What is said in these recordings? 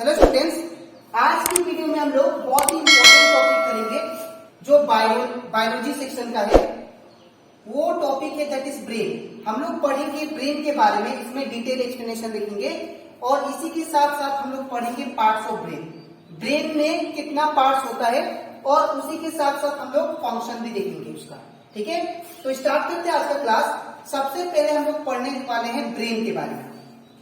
Hello students, आज की video में हम लोग बहुत ही इंपॉर्टेंट टॉपिक करेंगे जो बायोलॉजी सेक्शन का है। वो टॉपिक है दैट इज ब्रेन। हम लोग पढ़ेंगे ब्रेन के बारे में, इसमें डिटेल एक्सप्लेनेशन देखेंगे और इसी के साथ साथ हम लोग पढ़ेंगे पार्ट्स ऑफ ब्रेन। ब्रेन में कितना पार्ट्स होता है और उसी के साथ साथ हम लोग फंक्शन भी देखेंगे उसका। ठीक है, तो स्टार्ट करते हैं आज का क्लास। सबसे पहले हम लोग पढ़ने वाले हैं ब्रेन के बारे में।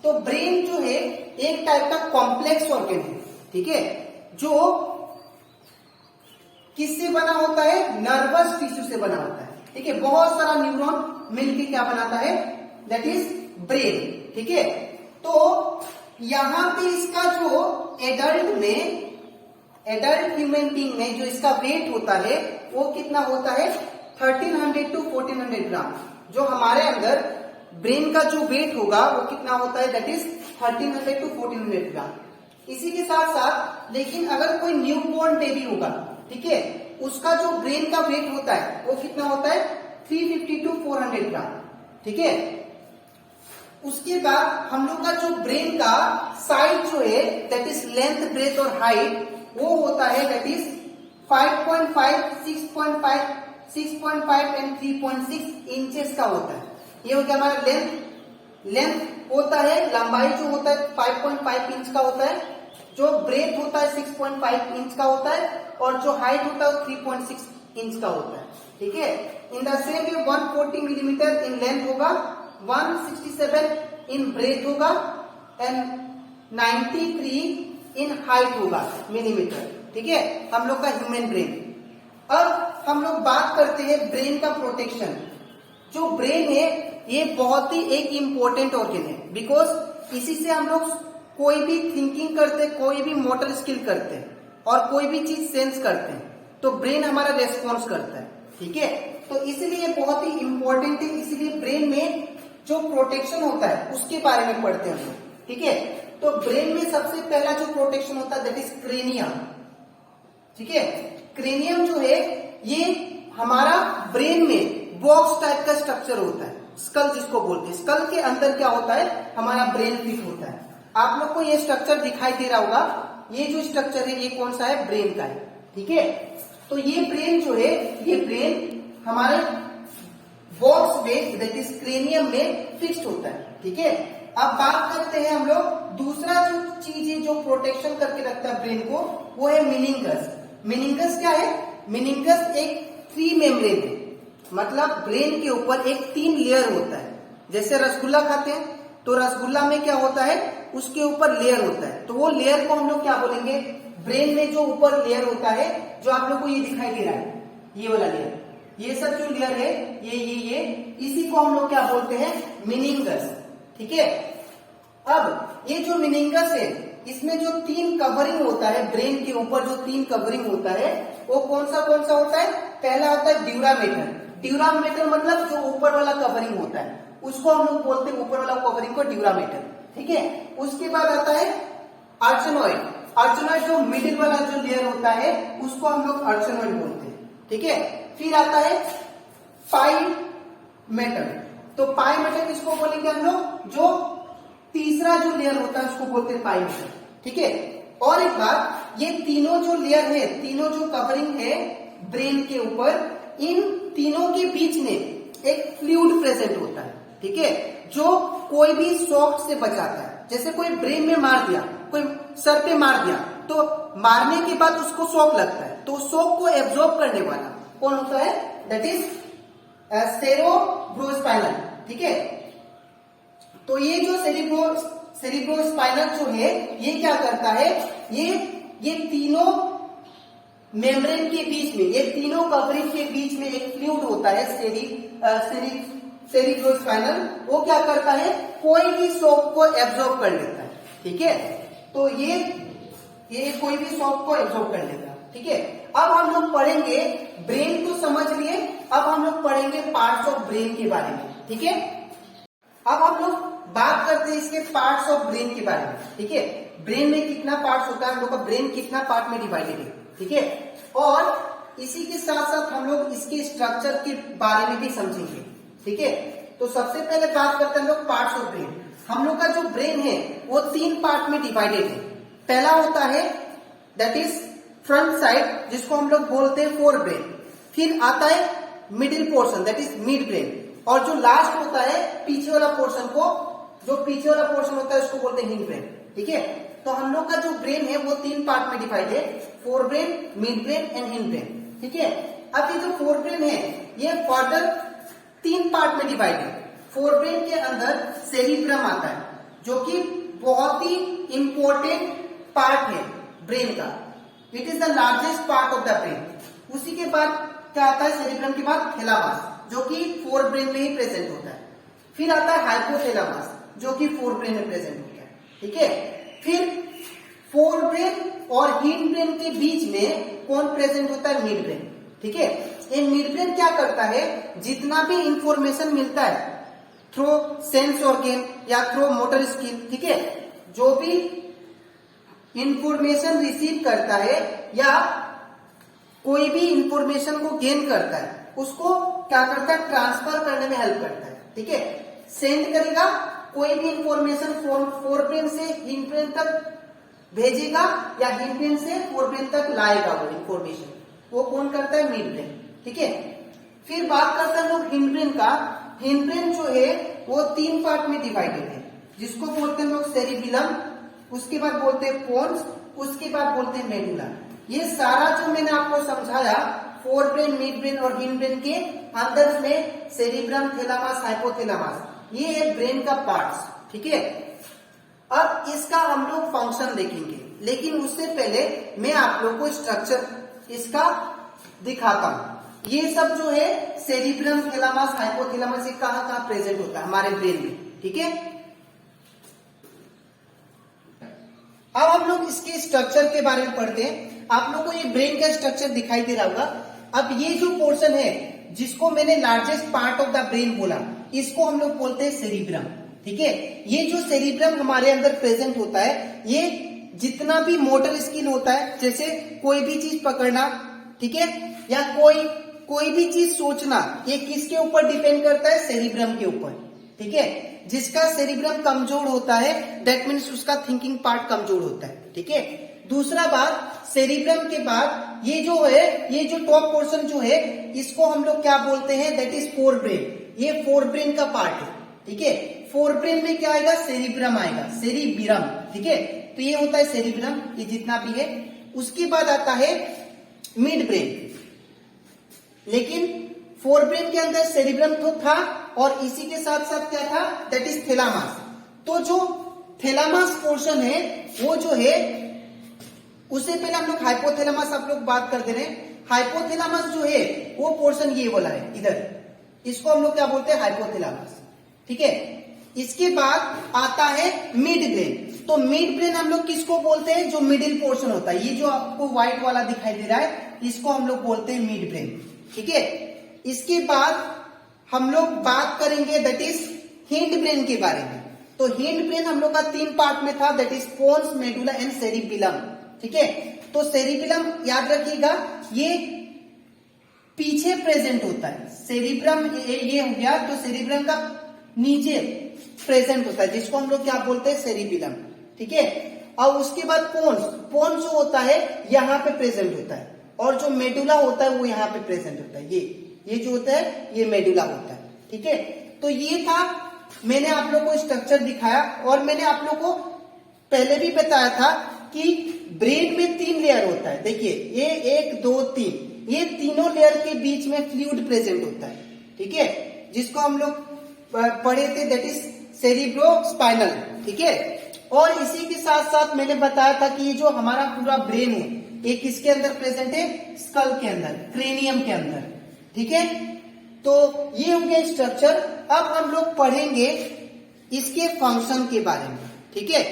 तो ब्रेन जो है एक टाइप का कॉम्प्लेक्स ऑर्गन है, ठीक है, जो किससे बना होता है? नर्वस टिश्यू से बना होता है। ठीक है, बहुत सारा न्यूरॉन मिलकर क्या बनाता है? That is brain. ठीक है, तो यहां पे इसका जो एडल्ट ह्यूमन बीइंग में जो इसका वेट होता है वो कितना होता है? 1300 to 1400 ग्राम। जो हमारे अंदर ब्रेन का जो वेट होगा वो कितना होता है? दैट इज 1300 to 1400 ग्राम। इसी के साथ साथ लेकिन अगर कोई न्यू बॉर्न बेबी होगा, ठीक है, उसका जो ब्रेन का वेट होता है वो कितना होता है? 350 to 400 ग्राम। ठीक है, उसके बाद हम लोग का जो ब्रेन का साइज जो है दैट इज लेंथ, ब्रेथ और हाइट वो होता है दैट इज 5.5, 6.5, 6.5 एंड 3.6 इंचेस का होता है। ये हो गया हमारा लेंथ होता है, लंबाई जो होता है 5.5 इंच का होता है, जो ब्रेथ होता है 6.5 इंच का होता है और जो हाइट होता है 3.6 इंच का होता है। ठीक है, in the same way 140 millimetre in length होगा, 167 इन ब्रेथ होगा एंड 93 इन हाइट होगा मिलीमीटर। ठीक है, हम लोग का ह्यूमन ब्रेन। अब हम लोग बात करते हैं ब्रेन का प्रोटेक्शन। जो ब्रेन है ये बहुत ही एक इम्पोर्टेंट ऑर्गन है, बिकॉज इसी से हम लोग कोई भी थिंकिंग करते, कोई भी मोटर स्किल करते हैं और कोई भी चीज सेंस करते हैं तो ब्रेन हमारा रेस्पॉन्स करता है। ठीक है, तो इसलिए बहुत ही इम्पोर्टेंट है। इसीलिए ब्रेन में जो प्रोटेक्शन होता है उसके बारे में पढ़ते हैं हम लोग। ठीक है, तो ब्रेन में सबसे पहला जो प्रोटेक्शन होता है दैट इज क्रेनियम। ठीक है, क्रेनियम जो है ये हमारा ब्रेन में बॉक्स टाइप का स्ट्रक्चर होता है, स्कल जिसको बोलते हैं। स्कल के अंदर क्या होता है? हमारा ब्रेन फिट होता है। आप लोग को ये स्ट्रक्चर दिखाई दे रहा होगा। ये जो स्ट्रक्चर है ये कौन सा है? ब्रेन का है। ठीक है, तो ये ब्रेन जो है ये ब्रेन हमारे बॉक्स में दैट इज क्रेनियम में फिक्स्ड होता है। ठीक है, अब बात करते हैं हम लोग दूसरा जो चीज है जो प्रोटेक्शन करके रखता है ब्रेन को, वो है मेनिंगस। मेनिंगस क्या है? मेनिंगस एक 3 मेम्ब्रेन है, मतलब ब्रेन के ऊपर एक 3 लेयर होता है। जैसे रसगुल्ला खाते हैं तो रसगुल्ला में क्या होता है? उसके ऊपर लेयर होता है, तो वो लेयर को हम लोग क्या बोलेंगे? ब्रेन में जो ऊपर लेयर होता है, जो आप लोग को ये दिखाई दे रहा है, ये वाला लेयर, ये सब जो लेयर है ये इसी को हम लोग क्या बोलते हैं? मेनिंगस। ठीक है, अब ये जो मेनिंगस है इसमें जो 3 कवरिंग होता है, ब्रेन के ऊपर जो 3 कवरिंग होता है वो कौन सा होता है? पहला होता है ड्यूरामेटर। ड्यूरामेटर मतलब जो ऊपर वाला कवरिंग होता है उसको हम लोग बोलते हैं, ऊपर वाला कवरिंग को ड्यूरामेटर। ठीक है, उसके बाद आता है आर्चेनॉइड। आर्चेनॉइड जो मिडिल वाला जो लेयर होता है उसको हम लोग आर्चेनॉइड बोलते हैं। ठीक है, फिर आता है पाइमेटर। तो पाइमेटर किसको बोलेंगे हम लोग? जो तीसरा जो लेयर होता है उसको बोलते हैं पाइमेटर। ठीक है, और एक बात, ये तीनों जो लेयर है, तीनों जो कवरिंग है ब्रेन के ऊपर, इन तीनों के बीच में एक फ्लूइड प्रेजेंट होता है। ठीक है, जो कोई भी शॉक से बचाता है। जैसे कोई ब्रेन में मार दिया, कोई सर पे मार दिया, तो मारने के बाद उसको शॉक लगता है, तो शॉक को एब्जॉर्ब करने वाला कौन होता है? That is cerebrospinal. ठीक है, तो ये जो सेरेब्रोस्पाइनल जो है ये क्या करता है? ये तीनों मेम्ब्रेन के बीच में, ये तीनों कवरिंग के बीच में एक फ्लूइड होता है सेरेब्रोस्पाइनल। वो क्या करता है? कोई भी शॉक को एब्जॉर्ब कर लेता है। ठीक है, तो ये कोई भी शॉक को एब्जॉर्ब कर लेता है। ठीक है, अब हम लोग पढ़ेंगे, ब्रेन को समझ लिए, अब हम लोग पढ़ेंगे पार्ट्स ऑफ ब्रेन के बारे में। ठीक है, अब हम लोग बात करते हैं इसके पार्ट्स ऑफ ब्रेन के बारे में। ठीक है, ब्रेन में कितना पार्ट्स होता है, हम लोग का ब्रेन कितना पार्ट में डिवाइडेड है। ठीक है, और इसी के साथ साथ हम लोग इसके स्ट्रक्चर के बारे में भी समझेंगे। ठीक है, तो सबसे पहले बात करते हैं हम लोग पार्ट्स ऑफ ब्रेन। हम लोग का जो ब्रेन है वो 3 पार्ट में डिवाइडेड है। पहला होता है दैट इज फ्रंट साइड, जिसको हम लोग बोलते हैं फोर ब्रेन। फिर आता है middle portion that is mid brain, और जो लास्ट होता है पीछे वाला पोर्शन को, जो पीछे वाला पोर्शन होता है उसको बोलते हैं हिंड ब्रेन। ठीक है, तो हम लोग का जो ब्रेन है वो 3 पार्ट में डिवाइड है, fore brain, mid brain and hind brain. ठीक है, अब ये जो फोर ब्रेन है ये फर्दर 3 पार्ट में डिवाइड है। फोर ब्रेन के अंदर सेरिब्रम आता है, जो कि बहुत ही इंपॉर्टेंट पार्ट है ब्रेन का। It is the largest part of the brain. उसी के बाद क्या आता है, सेरिब्रम के बाद थैलामस, जो कि फोर ब्रेन में ही प्रेजेंट होता है। फिर आता है हाइपोथैलामस, जो कि फोर ब्रेन में प्रेजेंट होता है। ठीक है, फिर फोर ब्रेन और हिंड ब्रेन के बीच में कौन प्रेजेंट होता है, मिड ब्रेन। ठीक है, ये मिड ब्रेन क्या करता है, जितना भी इंफॉर्मेशन मिलता है थ्रू सेंस ऑर्गन या थ्रू मोटर स्किल, ठीक है, जो भी इंफॉर्मेशन रिसीव करता है या कोई भी इंफॉर्मेशन को गेन करता है, उसको क्या करता है, ट्रांसफर करने में हेल्प करता है। ठीक है, सेंड करेगा, कोई भी इंफॉर्मेशन फोर ब्रेन से हिंड ब्रेन तक भेजेगा या हिंड ब्रेन से फोर ब्रेन तक लाएगा वो इंफॉर्मेशन, वो कौन करता है, मिड ब्रेन। ठीक है, फिर बात करते हैं लोग हिंड ब्रेन का। हिंड ब्रेन जो है वो 3 पार्ट में डिवाइडेड है, जिसको बोलते हैं लोग सेरिबिलम, उसके बाद बोलते हैं पोन्स, उसके बाद बोलते हैं मेडुला। ये सारा जो मैंने आपको समझाया, फोर ब्रेन, मिड ब्रेन और हिंड ब्रेन के अंदर में सेरिब्रम, थैलामस, हाइपोथैलामस, ये है ब्रेन का पार्ट्स। ठीक है, अब इसका हम लोग फंक्शन देखेंगे, लेकिन उससे पहले मैं आप लोग को स्ट्रक्चर इसका दिखाता हूं। ये सब जो है सेरिब्रम, थैलामस, हाइपोथैलामस, ये कहां कहां प्रेजेंट होता है हमारे ब्रेन में। ठीक है, अब हम लोग इसके स्ट्रक्चर के बारे में पढ़ते हैं। आप लोग को ये ब्रेन का स्ट्रक्चर दिखाई दे रहा होगा। अब ये जो पोर्शन है जिसको मैंने largest part of the brain बोला, इसको हम लोग बोलते हैं सेरिब्रम। ठीक है, ये जो सेरिब्रम हमारे अंदर प्रेजेंट होता है, ये जितना भी मोटर स्किल होता है, जैसे कोई भी चीज पकड़ना, ठीक है, या कोई भी चीज सोचना, ये किसके ऊपर डिपेंड करता है, सेरिब्रम के ऊपर। ठीक है, जिसका सेरिब्रम कमजोर होता है दैट मीन्स उसका थिंकिंग पार्ट कमजोर होता है। ठीक है, दूसरा बात, सेरिब्रम के बाद ये जो है, ये जो टॉप पोर्शन जो है, इसको हम लोग क्या बोलते हैं, दैट इज फोर ब्रेन। ये फोर ब्रेन का पार्ट है। ठीक है, फोर ब्रेन में क्या आएगा, सेरिब्रम आएगा, सेरिबिरम। ठीक है, तो ये होता है सेरिब्रम, ये जितना भी है। उसके बाद आता है मिड ब्रेन, लेकिन फोर ब्रेन के अंदर सेरिब्रम तो था और इसी के साथ साथ क्या था, दैट इज थैलामस। तो जो थैलामस पोर्शन है वो जो है, उससे पहले हम लोग हाइपोथैलामस आप लोग बात कर दे रहे हैं। हाइपोथैलामस जो है वो पोर्शन ये वाला है इधर, इसको हम लोग क्या बोलते हैं, हाइपोथैलामस। ठीक है, इसके बाद आता है मिड ब्रेन। तो मिड ब्रेन हम लोग किसको बोलते हैं, जो मिडिल पोर्शन होता है, ये जो आपको व्हाइट वाला दिखाई दे रहा है, इसको हम लोग बोलते हैं मिड ब्रेन। ठीक है, इसके बाद हम लोग बात करेंगे दैट इज हिंड ब्रेन के बारे में। तो हिंड ब्रेन हम लोग का 3 पार्ट में था, that is pons, medulla and cerebellum. ठीक है, तो सेरिबिलम याद रखिएगा, ये पीछे प्रेजेंट होता है। सेरिब्रम ये हो गया, तो सेरिब्रम का नीचे प्रेजेंट होता है, जिसको हम लोग क्या बोलते हैं, सेरिबिलम। ठीक है, और उसके बाद पोन्स, पोन्स जो होता है यहाँ पे प्रेजेंट होता है, और जो मेडुला होता है वो यहाँ पे प्रेजेंट होता है। ये जो होता है ये मेडुला होता है। ठीक है, तो ये था, मैंने आप लोग को स्ट्रक्चर दिखाया, और मैंने आप लोग को पहले भी बताया था कि ब्रेन में 3 लेयर होता है। देखिए, ये 1 2 3, ये तीनों लेयर के बीच में फ्लूइड प्रेजेंट होता है। ठीक है, जिसको हम लोग पढ़े थे, दैट इज सेरिब्रोस्पाइनल। ठीक है, और इसी के साथ साथ मैंने बताया था कि ये जो हमारा पूरा ब्रेन है, ये किसके अंदर प्रेजेंट है, स्कल के अंदर, क्रेनियम के अंदर। ठीक है, तो ये हो गया स्ट्रक्चर। अब हम लोग पढ़ेंगे इसके फंक्शन के बारे में। ठीक है,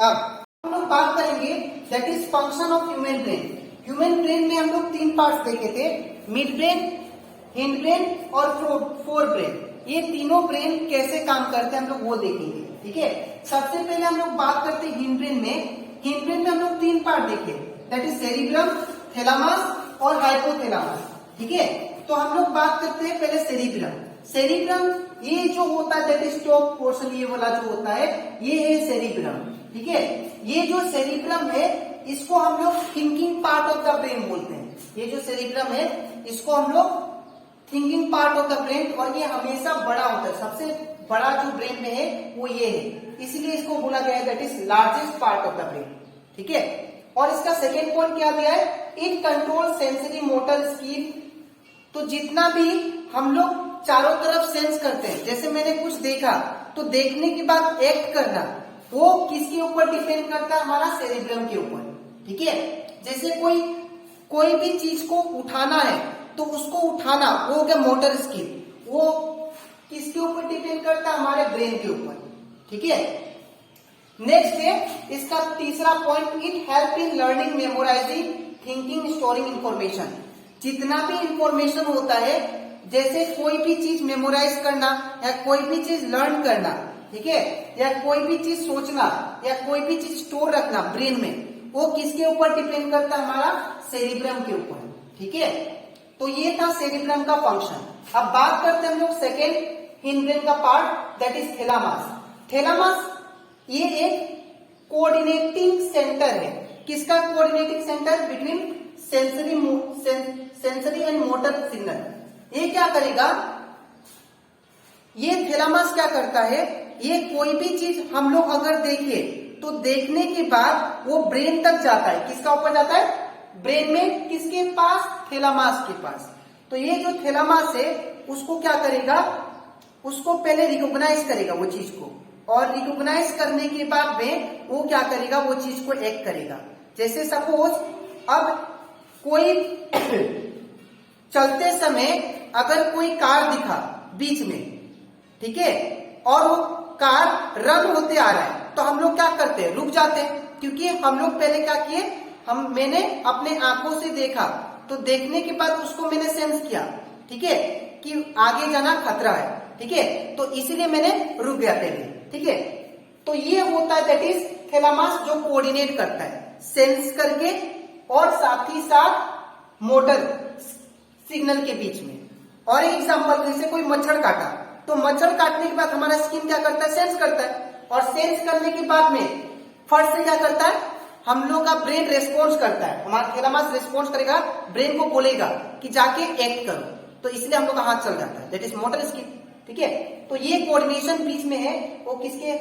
अब हम लोग बात करेंगे that is function of human brain. Human brain में हम लोग 3 पार्ट्स देखे थे, मिड ब्रेन, हिंड ब्रेन और फोर ब्रेन। ये तीनों ब्रेन कैसे काम करते हैं हम लोग वो देखेंगे। ठीक है, सबसे पहले हम लोग बात करते हैं हिंड ब्रेन में। हिंड ब्रेन में हम लोग 3 पार्ट देखे, दैट इज सेरिब्रम, थैलामस और हाइपोथैलामस। ठीक है, तो हम लोग बात करते हैं पहले सेरिब्रम। सेरिब्रम ये जो होता है दैट इज टॉप पोर्शन, ये वाला जो होता है ये है सेरिब्रम। ठीक है। ये जो सेरिब्रम है इसको हम लोग thinking part of the brain बोलते हैं। ये जो सेरिब्रम है इसको हम लोग thinking part of the brain, और ये हमेशा बड़ा होता है, सबसे बड़ा जो ब्रेन में है वो ये है, इसलिए इसको बोला गया है that is largest part of the brain, ठीक है। और इसका सेकेंड पॉइंट क्या दिया है, it control sensory motor skill. तो जितना भी हम लोग चारों तरफ सेंस करते हैं, जैसे मैंने कुछ देखा तो देखने के बाद एक्ट करना, वो किसके ऊपर डिपेंड करता है, हमारा सेरिब्रम के ऊपर, ठीक है। जैसे कोई भी चीज को उठाना है तो उसको उठाना, वो हो गया मोटर स्किल, वो किसके ऊपर डिपेंड करता है, हमारे ब्रेन के ऊपर, ठीक है। नेक्स्ट है इसका तीसरा point, it help in learning, memorising, thinking, storing information. जितना भी इंफॉर्मेशन होता है, जैसे कोई भी चीज मेमोराइज करना या कोई भी चीज लर्न करना, ठीक है, या कोई भी चीज सोचना या कोई भी चीज स्टोर रखना ब्रेन में, वो किसके ऊपर डिपेंड करता है, हमारा सेरिब्रम के ऊपर, ठीक है। तो ये था सेरिब्रम का फंक्शन। अब बात करते हैं हम लोग सेकेंड हिंडब्रेन का part, that is thalamus. Thalamus ये एक कोऑर्डिनेटिंग सेंटर है। किसका coordinating centre, between sensory and motor signal. ये क्या करेगा, ये थैलेमस क्या करता है, ये कोई भी चीज हम लोग अगर देखें तो देखने के बाद वो ब्रेन तक जाता है। किसका ऊपर जाता है, ब्रेन में, किसके पास, थैलेमस के पास। तो ये जो थैलेमस है उसको क्या करेगा, उसको पहले रिकॉग्नाइज करेगा वो चीज को, और रिकॉग्नाइज करने के बाद में वो क्या करेगा, वो चीज को एक्ट करेगा। जैसे सपोज अब कोई चलते समय अगर कोई कार दिखा बीच में, ठीक है, और वो कार रन होते आ रहा है, तो हम लोग क्या करते हैं, रुक जाते हैं, क्योंकि हम लोग पहले क्या किए, मैंने अपने आंखों से देखा, तो देखने के बाद उसको मैंने सेंस किया, ठीक है, कि आगे जाना खतरा है, ठीक है, तो इसीलिए मैंने रुक गया पहले, ठीक है। तो ये होता है दैट इज थैलेमस, जो कोऑर्डिनेट करता है सेंस करके और साथ ही साथ मोटर सिग्नल के बीच में। और एक एग्जांपल, जैसे कोई मच्छर काटा, तो मच्छर काटने के बाद हमारा स्किन क्या करता है, सेंस करता है, और सेंस करने के बाद में फर्स्ट से क्या करता है, हम लोग का ब्रेन रेस्पॉन्स करता है, हमारा थैलेमस रेस्पॉन्स करेगा, ब्रेन को बोलेगा कि जाके एक्ट करो, तो इसलिए हम लोग का हाथ चल जाता है, दैट इज मोटर स्किल, ठीक है। तो ये कोऑर्डिनेशन बीच में है, वो किसके,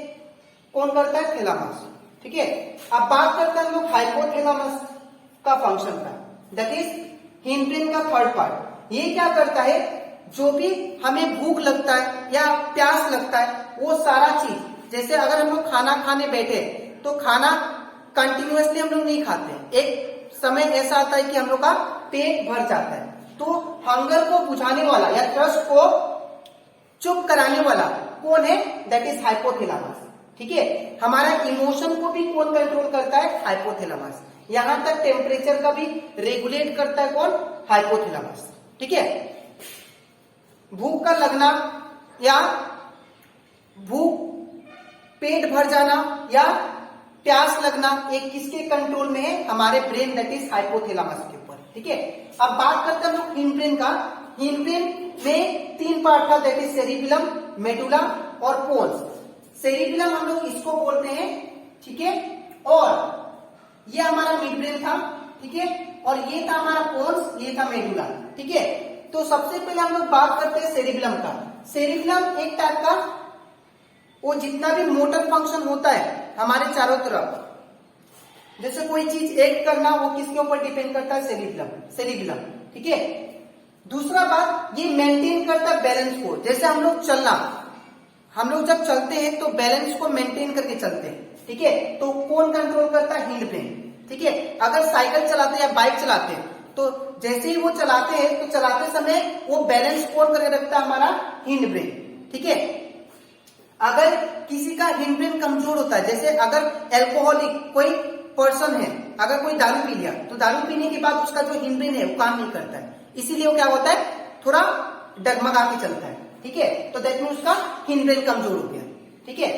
कौन करता है, थैलेमस, ठीक है। अब बात करते हैं हम लोग हाइपोथैलेमस का फंक्शन का, दैट इज हिंडब्रेन का थर्ड पार्ट। ये क्या करता है, जो भी हमें भूख लगता है या प्यास लगता है, वो सारा चीज, जैसे अगर हम लोग खाना खाने बैठे तो खाना कंटिन्यूअसली हम लोग नहीं खाते, एक समय ऐसा आता है कि हम लोग का पेट भर जाता है, तो हंगर को बुझाने वाला या थर्स्ट को चुप कराने वाला कौन है, दैट इज हाइपोथैलेमस, ठीक है। हमारा इमोशन को भी कौन कंट्रोल करता है, हाइपोथैलेमस। यहां तक टेम्परेचर का भी रेगुलेट करता है कौन, हाइपोथैलेमस, ठीक है। भूख का लगना या भूख, पेट भर जाना या प्यास लगना, एक किसके कंट्रोल में है, हमारे ब्रेन, दैट इज हाइपोथैलेमस के ऊपर, ठीक है। अब बात करते हैं हम लोग हिंडब्रेन का। हिंडब्रेन में तीन पार्ट था, दैट इज सेरिबेलम, मेडुला और पोन्स। सेरिबेलम हम लोग इसको बोलते हैं, ठीक है, और ये हमारा मिड ब्रेन था, ठीक है, और ये था हमारा पोन्स, ये था मेडुला, ठीक है। तो सबसे पहले हम लोग बात करते हैं सेरिबेलम का। सेरिबेलम एक टाइप का, वो जितना भी मोटर फंक्शन होता है हमारे चारों तरफ, जैसे कोई चीज एक्ट करना, वो किसके ऊपर डिपेंड करता है, सेरिबेलम, ठीक है। दूसरा बात, ये मेंटेन करता है बैलेंस को, जैसे हम लोग चलना, हम लोग जब चलते हैं तो बैलेंस को मेंटेन करके चलते हैं, ठीक है, तो कौन कंट्रोल करता है, हिंडब्रेन, ठीक है। अगर साइकिल चलाते हैं या बाइक चलाते हैं, तो जैसे ही वो चलाते हैं तो चलाते समय वो बैलेंस कौन करके रखता है, हमारा हिंडब्रेन, ठीक है। अगर किसी का हिंडब्रेन कमजोर होता है, जैसे अगर एल्कोहलिक कोई पर्सन है, अगर कोई दारू पी लिया, तो दारू पीने के बाद उसका जो हिंडब्रेन है वो काम नहीं करता है, इसीलिए वो क्या होता है, थोड़ा डगमगा के चलता है, ठीक है। तो दैट मीन उसका हिंडब्रेन कमजोर हो गया, ठीक है।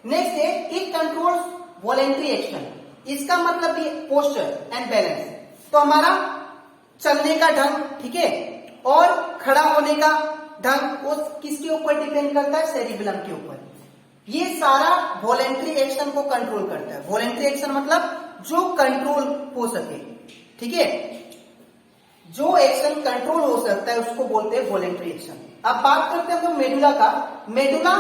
नेक्स्ट है, इट कंट्रोल्स वॉलेंट्री एक्शन। इसका मतलब ये पोस्चर एंड बैलेंस, तो हमारा चलने का ढंग, ठीक है, और खड़ा होने का ढंग, वो किसके ऊपर डिपेंड करता है, सेरिबेलम के ऊपर, ये सारा वॉलेंट्री एक्शन को कंट्रोल करता है। वॉलेंट्री एक्शन मतलब जो कंट्रोल हो सके, ठीक है, जो एक्शन कंट्रोल हो सकता है उसको बोलते हैं वॉलेंट्री एक्शन। अब बात करते हैं हम लोग मेडुला का। मेडुला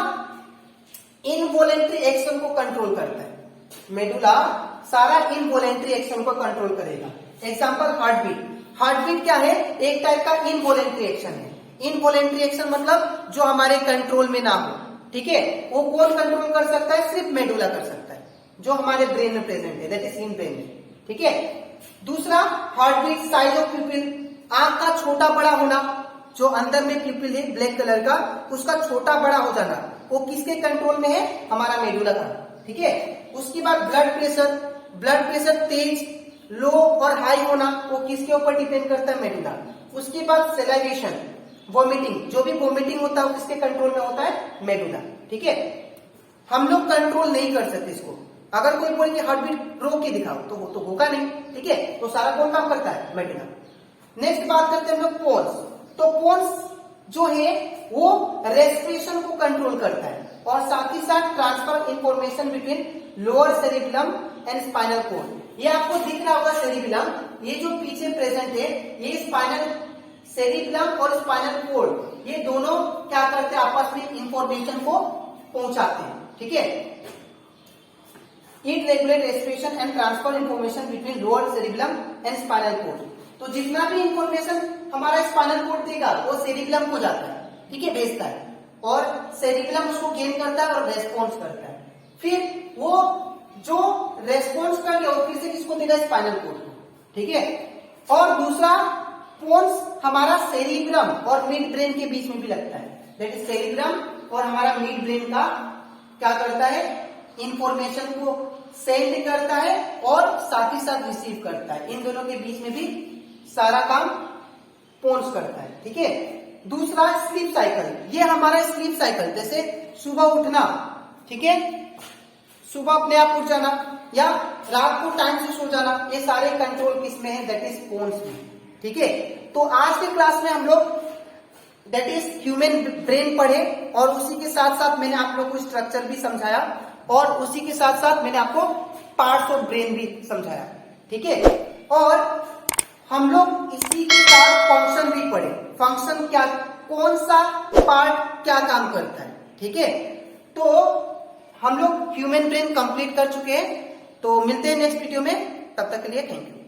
इनवॉलेंट्री एक्शन को कंट्रोल करता है। मेडुला सारा इनवॉलेंट्री एक्शन को कंट्रोल करेगा। Example heart beat. Heart beat क्या है? एक टाइप का इनवॉलेंट्री एक्शन है। इनवॉलेंट्री एक्शन मतलब जो हमारे कंट्रोल में ना हो, ठीक है, वो कौन कंट्रोल कर सकता है? सिर्फ मेडुला कर सकता है, जो हमारे ब्रेन में प्रेजेंट है, दैट इज इन ब्रेन में, ठीक है। दूसरा heart beat, size of pupil, आंख का छोटा बड़ा होना, जो अंदर में प्यूपिल है ब्लैक कलर का, उसका छोटा बड़ा हो जाना, वो किसके कंट्रोल में है? हमारा मेडुला का, ठीक है। उसके बाद ब्लड प्रेशर, ब्लड प्रेशर तेज, लो और हाई होना, वो किसके ऊपर डिपेंड करता है? मेडुला। उसके बाद सेलाइवेशन, वॉमिटिंग, जो भी वॉमिटिंग होता है वो किसके कंट्रोल में होता है? मेडुला, ठीक है। हम लोग कंट्रोल नहीं कर सकते इसको। अगर कोई बोले कि हार्ट बीट रोक के दिखाओ तो वो तो होगा नहीं, ठीक है। तो सारा कौन काम करता है? मेडुला। नेक्स्ट बात करते हैं हम लोग पोन्स। तो पोन्स जो है वो रेस्पिरेशन को कंट्रोल करता है और साथ ही साथ transfer information between lower cerebellum and spinal cord. ये आपको दिख रहा होगा सेरिबेलम, ये जो पीछे प्रेजेंट है, ये स्पाइनल सेरिबेलम और स्पाइनल कॉर्ड, ये दोनों क्या करते हैं? आपस में इंफॉर्मेशन को पहुंचाते हैं, ठीक है। It regulate respiration and transfer information between lower cerebellum and spinal cord. तो जितना भी इंफॉर्मेशन हमारा स्पाइनल कॉर्ड देगा वो सेरिबेलम को जाता है, ठीक है, भेजता है, और सेरिबेलम उसको गेन करता है और रेस्पॉन्स करता है। फिर वो जो रेस्पॉन्स कर गया वो फिर से किसको देगा? स्पाइनल कॉर्ड को, ठीक है। और दूसरा पोन्स हमारा सेरिब्रम और मिड ब्रेन के बीच में भी लगता है, दैट इज सेरिब्रम और हमारा मिड ब्रेन का क्या करता है? इंफॉर्मेशन को सेंड करता है और साथ ही साथ रिसीव करता है। इन दोनों के बीच में भी सारा काम पोन्स करता है, ठीक है। दूसरा स्लीप साइकिल, ये हमारा स्लीप साइकिल, जैसे सुबह उठना, ठीक है, सुबह अपने आप उठ जाना या रात को टाइम से सो जाना, ये सारे कंट्रोल किसमें है? दैट इज पोन्स में, ठीक है। तो आज के क्लास में हम लोग दैट इज ह्यूमन ब्रेन पढ़े और उसी के साथ साथ मैंने आप लोग को स्ट्रक्चर भी समझाया और उसी के साथ साथ मैंने आपको पार्ट्स ऑफ ब्रेन भी समझाया, ठीक है। और हम लोग इसी के साथ फंक्शन भी पढ़े, फंक्शन क्या, कौन सा पार्ट क्या काम करता है, ठीक है। तो हम लोग ह्यूमन ब्रेन कंप्लीट कर चुके हैं। तो मिलते हैं नेक्स्ट वीडियो में, तब तक के लिए थैंक यू।